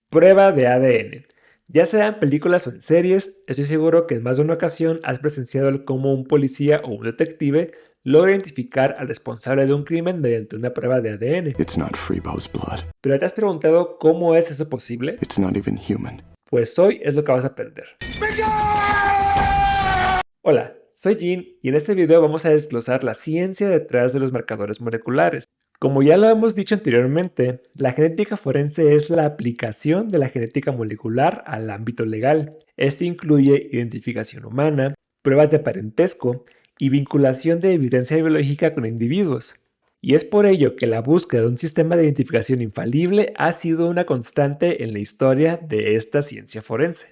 Prueba de ADN. Ya sea en películas o en series, estoy seguro que en más de una ocasión has presenciado el cómo un policía o un detective logra identificar al responsable de un crimen mediante una prueba de ADN. It's not Freebo's blood. ¿Pero te has preguntado cómo es eso posible? It's not even human. Pues hoy es lo que vas a aprender. Hola, soy Jin y en este video vamos a desglosar la ciencia detrás de los marcadores moleculares. Como ya lo hemos dicho anteriormente, la genética forense es la aplicación de la genética molecular al ámbito legal. Esto incluye identificación humana, pruebas de parentesco y vinculación de evidencia biológica con individuos. Y es por ello que la búsqueda de un sistema de identificación infalible ha sido una constante en la historia de esta ciencia forense.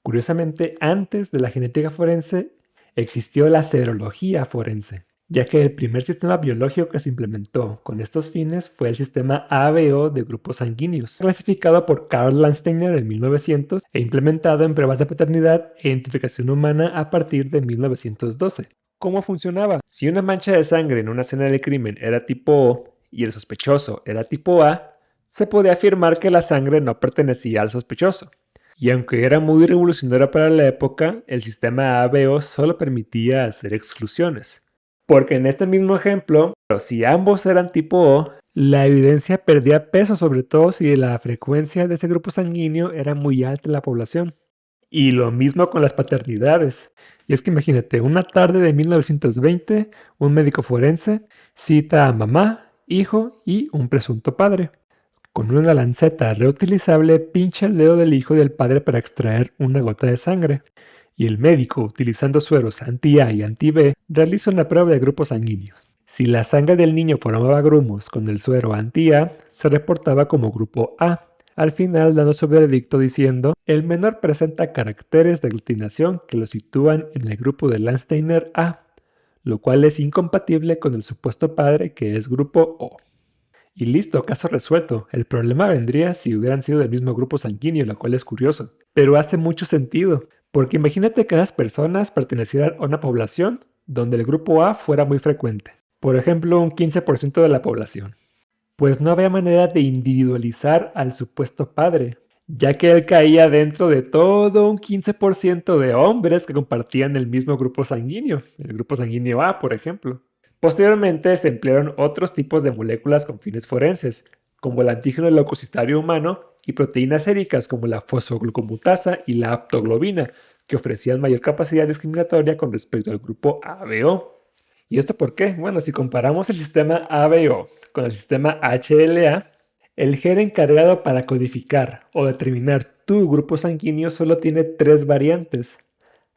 Curiosamente, antes de la genética forense existió la serología forense, ya que el primer sistema biológico que se implementó con estos fines fue el sistema ABO de grupos sanguíneos, clasificado por Karl Landsteiner en 1900 e implementado en pruebas de paternidad e identificación humana a partir de 1912. ¿Cómo funcionaba? Si una mancha de sangre en una escena del crimen era tipo O y el sospechoso era tipo A, se podía afirmar que la sangre no pertenecía al sospechoso. Y aunque era muy revolucionario para la época, el sistema ABO solo permitía hacer exclusiones. Porque en este mismo ejemplo, si ambos eran tipo O, la evidencia perdía peso, sobre todo si la frecuencia de ese grupo sanguíneo era muy alta en la población. Y lo mismo con las paternidades. Y es que imagínate, una tarde de 1920, un médico forense cita a mamá, hijo y un presunto padre. Con una lanceta reutilizable pincha el dedo del hijo y del padre para extraer una gota de sangre. Y el médico, utilizando sueros anti-A y anti-B, realiza una prueba de grupos sanguíneos. Si la sangre del niño formaba grumos con el suero anti-A, se reportaba como grupo A. Al final dando su veredicto diciendo, el menor presenta caracteres de aglutinación que lo sitúan en el grupo de Landsteiner A, lo cual es incompatible con el supuesto padre que es grupo O. Y listo, caso resuelto. El problema vendría si hubieran sido del mismo grupo sanguíneo, lo cual es curioso. Pero hace mucho sentido, porque imagínate que las personas pertenecieran a una población donde el grupo A fuera muy frecuente. Por ejemplo, un 15% de la población. Pues no había manera de individualizar al supuesto padre, ya que él caía dentro de todo un 15% de hombres que compartían el mismo grupo sanguíneo, el grupo sanguíneo A, por ejemplo. Posteriormente se emplearon otros tipos de moléculas con fines forenses, como el antígeno leucocitario humano y proteínas séricas como la fosfoglucomutasa y la aptoglobina, que ofrecían mayor capacidad discriminatoria con respecto al grupo ABO. ¿Y esto por qué? Bueno, si comparamos el sistema ABO con el sistema HLA, el gen encargado para codificar o determinar tu grupo sanguíneo solo tiene 3 variantes,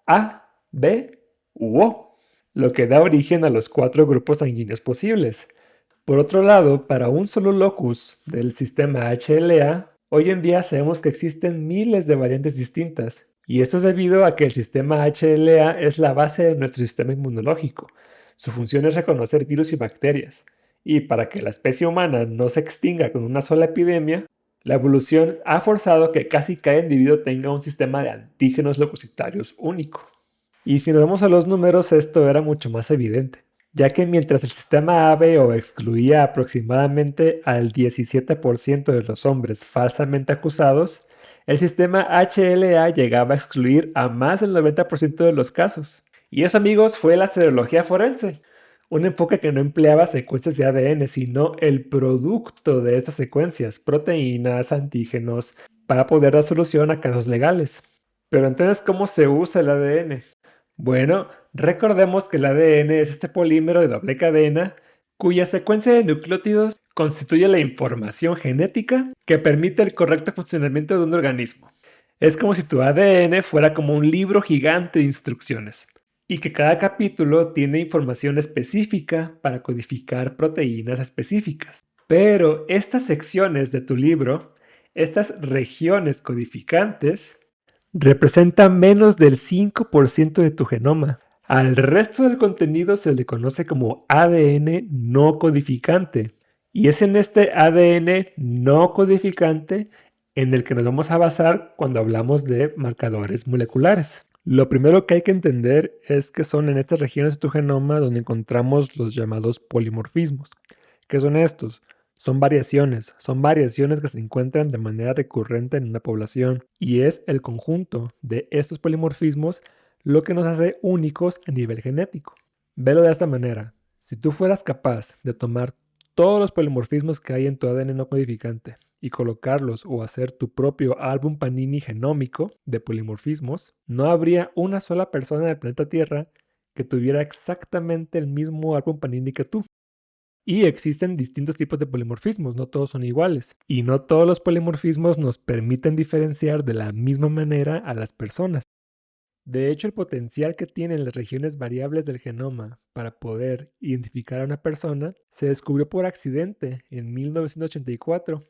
A, B u O, lo que da origen a los 4 grupos sanguíneos posibles. Por otro lado, para un solo locus del sistema HLA, hoy en día sabemos que existen miles de variantes distintas, y esto es debido a que el sistema HLA es la base de nuestro sistema inmunológico. Su función es reconocer virus y bacterias, y para que la especie humana no se extinga con una sola epidemia, la evolución ha forzado que casi cada individuo tenga un sistema de antígenos leucocitarios único. Y si nos vamos a los números, esto era mucho más evidente, ya que mientras el sistema ABO excluía aproximadamente al 17% de los hombres falsamente acusados, el sistema HLA llegaba a excluir a más del 90% de los casos. Y eso, amigos, fue la serología forense, un enfoque que no empleaba secuencias de ADN, sino el producto de estas secuencias, proteínas, antígenos, para poder dar solución a casos legales. Pero entonces, ¿cómo se usa el ADN? Bueno, recordemos que el ADN es este polímero de doble cadena cuya secuencia de nucleótidos constituye la información genética que permite el correcto funcionamiento de un organismo. Es como si tu ADN fuera como un libro gigante de instrucciones y que cada capítulo tiene información específica para codificar proteínas específicas. Pero estas secciones de tu libro, estas regiones codificantes, representa menos del 5% de tu genoma. Al resto del contenido se le conoce como ADN no codificante. Y es en este ADN no codificante en el que nos vamos a basar cuando hablamos de marcadores moleculares. Lo primero que hay que entender es que son en estas regiones de tu genoma donde encontramos los llamados polimorfismos. ¿Qué son estos? son variaciones que se encuentran de manera recurrente en una población, y es el conjunto de estos polimorfismos lo que nos hace únicos a nivel genético. Velo de esta manera: si tú fueras capaz de tomar todos los polimorfismos que hay en tu ADN no codificante y colocarlos o hacer tu propio álbum Panini genómico de polimorfismos, no habría una sola persona en el planeta Tierra que tuviera exactamente el mismo álbum Panini que tú. Y existen distintos tipos de polimorfismos, no todos son iguales. Y no todos los polimorfismos nos permiten diferenciar de la misma manera a las personas. De hecho, el potencial que tienen las regiones variables del genoma para poder identificar a una persona se descubrió por accidente en 1984,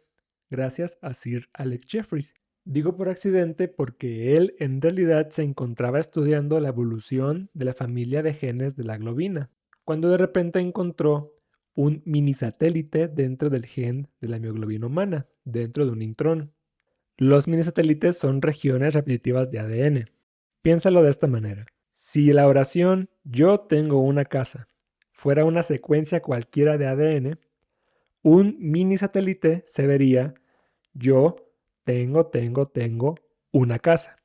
gracias a Sir Alex Jeffreys. Digo por accidente porque él en realidad se encontraba estudiando la evolución de la familia de genes de la globina, cuando de repente encontró un mini satélite dentro del gen de la mioglobina humana, dentro de un intrón. Los minisatélites son regiones repetitivas de ADN. Piénsalo de esta manera: si la oración "yo tengo una casa" fuera una secuencia cualquiera de ADN, un mini satélite se vería "yo tengo una casa".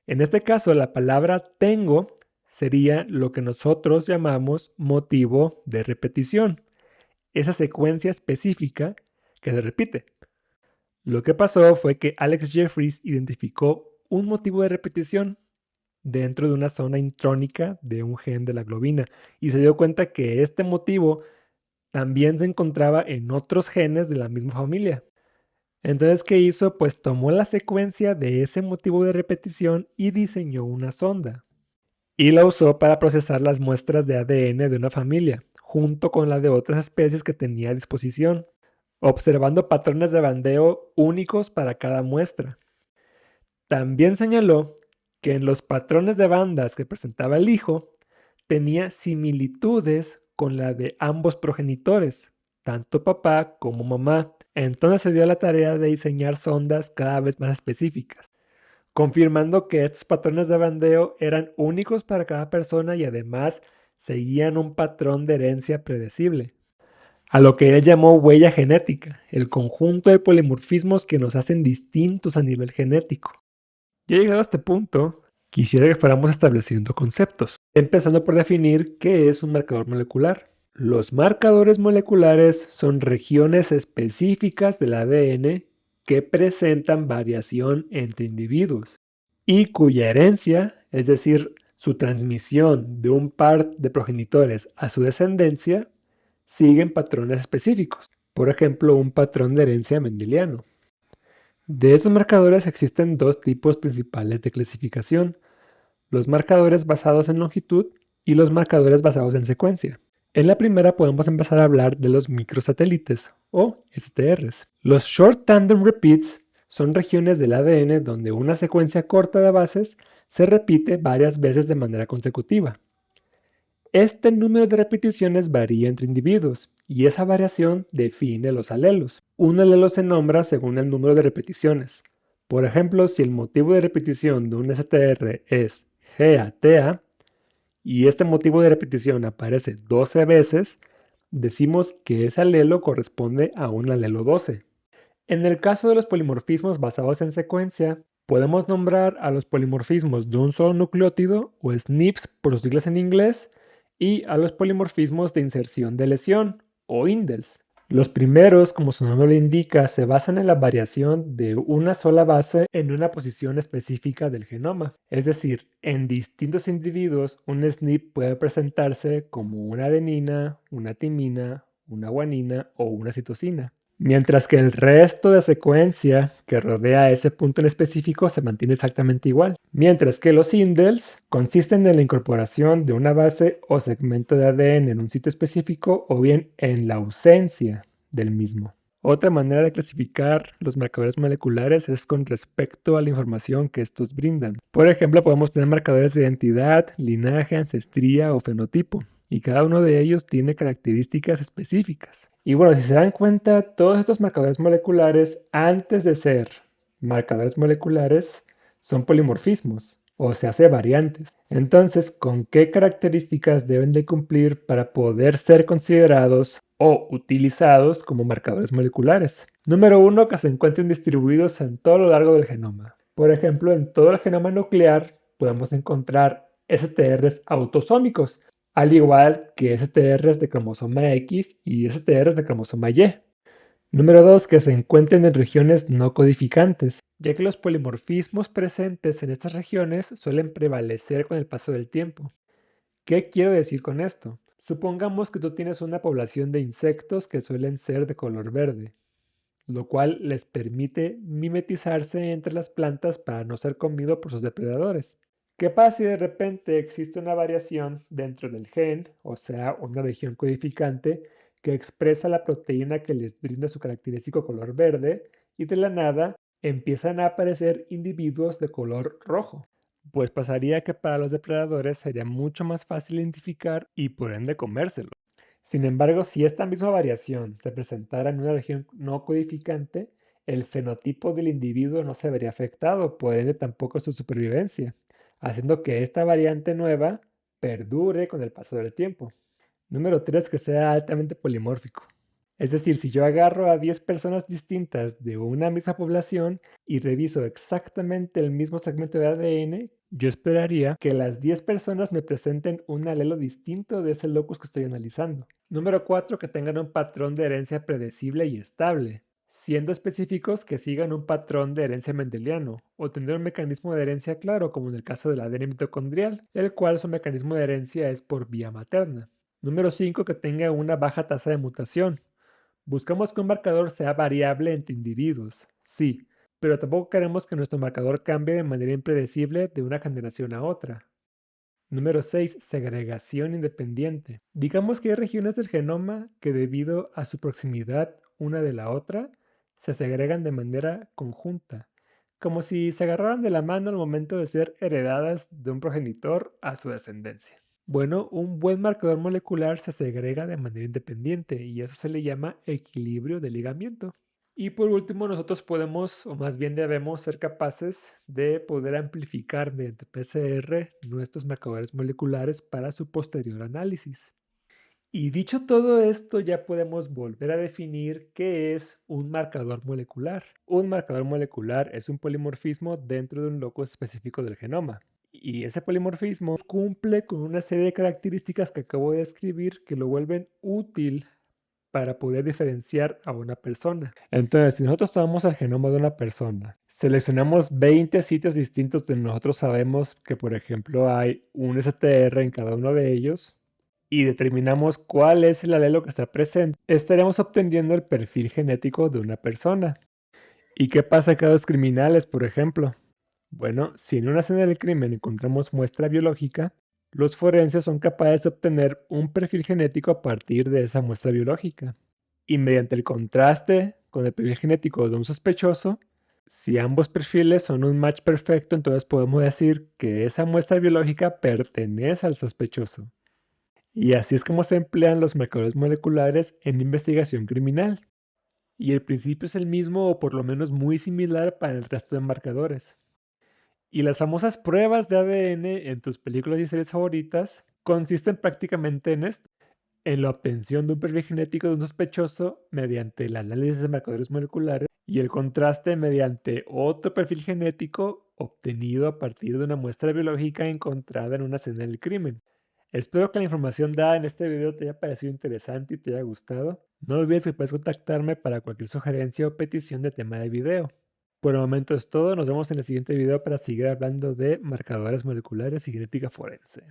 En este caso, la palabra tengo sería lo que nosotros llamamos motivo de repetición, esa secuencia específica que se repite. Lo que pasó fue que Alex Jeffreys identificó un motivo de repetición dentro de una zona intrónica de un gen de la globina y se dio cuenta que este motivo también se encontraba en otros genes de la misma familia. Entonces, ¿qué hizo? Pues tomó la secuencia de ese motivo de repetición y diseñó una sonda. Y la usó para procesar las muestras de ADN de una familia, junto con la de otras especies que tenía a disposición, observando patrones de bandeo únicos para cada muestra. También señaló que en los patrones de bandas que presentaba el hijo tenía similitudes con la de ambos progenitores, tanto papá como mamá. Entonces se dio a la tarea de diseñar sondas cada vez más específicas, confirmando que estos patrones de bandeo eran únicos para cada persona y además seguían un patrón de herencia predecible, a lo que él llamó huella genética, el conjunto de polimorfismos que nos hacen distintos a nivel genético. Ya llegado a este punto, quisiera que fuéramos estableciendo conceptos, empezando por definir qué es un marcador molecular. Los marcadores moleculares son regiones específicas del ADN que presentan variación entre individuos y cuya herencia, es decir, su transmisión de un par de progenitores a su descendencia, siguen patrones específicos. Por ejemplo, un patrón de herencia mendeliano. De esos marcadores existen dos tipos principales de clasificación: los marcadores basados en longitud y los marcadores basados en secuencia. En la primera podemos empezar a hablar de los microsatélites o STRs. Los Short Tandem Repeats son regiones del ADN donde una secuencia corta de bases se repite varias veces de manera consecutiva. Este número de repeticiones varía entre individuos y esa variación define los alelos. Un alelo se nombra según el número de repeticiones. Por ejemplo, si el motivo de repetición de un STR es GATA y este motivo de repetición aparece 12 veces, decimos que ese alelo corresponde a un alelo 12. En el caso de los polimorfismos basados en secuencia, podemos nombrar a los polimorfismos de un solo nucleótido, o SNPs por sus siglas en inglés, y a los polimorfismos de inserción de lesión, o indels. Los primeros, como su nombre lo indica, se basan en la variación de una sola base en una posición específica del genoma. Es decir, en distintos individuos, un SNP puede presentarse como una adenina, una timina, una guanina o una citosina, mientras que el resto de secuencia que rodea ese punto en específico se mantiene exactamente igual. Mientras que los indels consisten en la incorporación de una base o segmento de ADN en un sitio específico o bien en la ausencia del mismo. Otra manera de clasificar los marcadores moleculares es con respecto a la información que estos brindan. Por ejemplo, podemos tener marcadores de identidad, linaje, ancestría o fenotipo, y cada uno de ellos tiene características específicas. Y bueno, si se dan cuenta, todos estos marcadores moleculares, antes de ser marcadores moleculares, son polimorfismos. o se hace variantes. Entonces, ¿con qué características deben de cumplir para poder ser considerados o utilizados como marcadores moleculares? Número uno, que se encuentren distribuidos en todo lo largo del genoma. Por ejemplo, en todo el genoma nuclear podemos encontrar STRs autosómicos, al igual que STRs de cromosoma X y STRs de cromosoma Y. Número 2, que se encuentren en regiones no codificantes, ya que los polimorfismos presentes en estas regiones suelen prevalecer con el paso del tiempo. ¿Qué quiero decir con esto? Supongamos que tú tienes una población de insectos que suelen ser de color verde, lo cual les permite mimetizarse entre las plantas para no ser comido por sus depredadores. ¿Qué pasa si de repente existe una variación dentro del gen, o sea, una región codificante, que expresa la proteína que les brinda su característico color verde y de la nada empiezan a aparecer individuos de color rojo? Pues pasaría que para los depredadores sería mucho más fácil identificar y por ende comérselo. Sin embargo, si esta misma variación se presentara en una región no codificante, el fenotipo del individuo no se vería afectado, por ende tampoco su supervivencia, haciendo que esta variante nueva perdure con el paso del tiempo. Número 3, que sea altamente polimórfico. Es decir, si yo agarro a 10 personas distintas de una misma población y reviso exactamente el mismo segmento de ADN, yo esperaría que las 10 personas me presenten un alelo distinto de ese locus que estoy analizando. Número 4, que tengan un patrón de herencia predecible y estable, siendo específicos que sigan un patrón de herencia mendeliano o tener un mecanismo de herencia claro, como en el caso del ADN mitocondrial, el cual su mecanismo de herencia es por vía materna. Número 5, que tenga una baja tasa de mutación. Buscamos que un marcador sea variable entre individuos, sí, pero tampoco queremos que nuestro marcador cambie de manera impredecible de una generación a otra. Número 6, segregación independiente. Digamos que hay regiones del genoma que debido a su proximidad una de la otra, se segregan de manera conjunta, como si se agarraran de la mano al momento de ser heredadas de un progenitor a su descendencia. Bueno, un buen marcador molecular se segrega de manera independiente y eso se le llama equilibrio de ligamiento. Y por último, nosotros podemos, o más bien debemos ser capaces de poder amplificar mediante PCR nuestros marcadores moleculares para su posterior análisis. Y dicho todo esto, ya podemos volver a definir qué es un marcador molecular. Un marcador molecular es un polimorfismo dentro de un locus específico del genoma. Y ese polimorfismo cumple con una serie de características que acabo de describir que lo vuelven útil para poder diferenciar a una persona. Entonces, si nosotros tomamos el genoma de una persona, seleccionamos 20 sitios distintos donde nosotros sabemos que, por ejemplo, hay un STR en cada uno de ellos, y determinamos cuál es el alelo que está presente, estaremos obteniendo el perfil genético de una persona. ¿Y qué pasa con los criminales, por ejemplo? Bueno, si en una escena del crimen encontramos muestra biológica, los forenses son capaces de obtener un perfil genético a partir de esa muestra biológica. Y mediante el contraste con el perfil genético de un sospechoso, si ambos perfiles son un match perfecto, entonces podemos decir que esa muestra biológica pertenece al sospechoso. Y así es como se emplean los marcadores moleculares en investigación criminal. Y el principio es el mismo o por lo menos muy similar para el resto de marcadores. Y las famosas pruebas de ADN en tus películas y series favoritas consisten prácticamente en esto, en la obtención de un perfil genético de un sospechoso mediante el análisis de marcadores moleculares y el contraste mediante otro perfil genético obtenido a partir de una muestra biológica encontrada en una escena del crimen. Espero que la información dada en este video te haya parecido interesante y te haya gustado. No olvides que puedes contactarme para cualquier sugerencia o petición de tema de video. Por el momento es todo, nos vemos en el siguiente video para seguir hablando de marcadores moleculares y genética forense.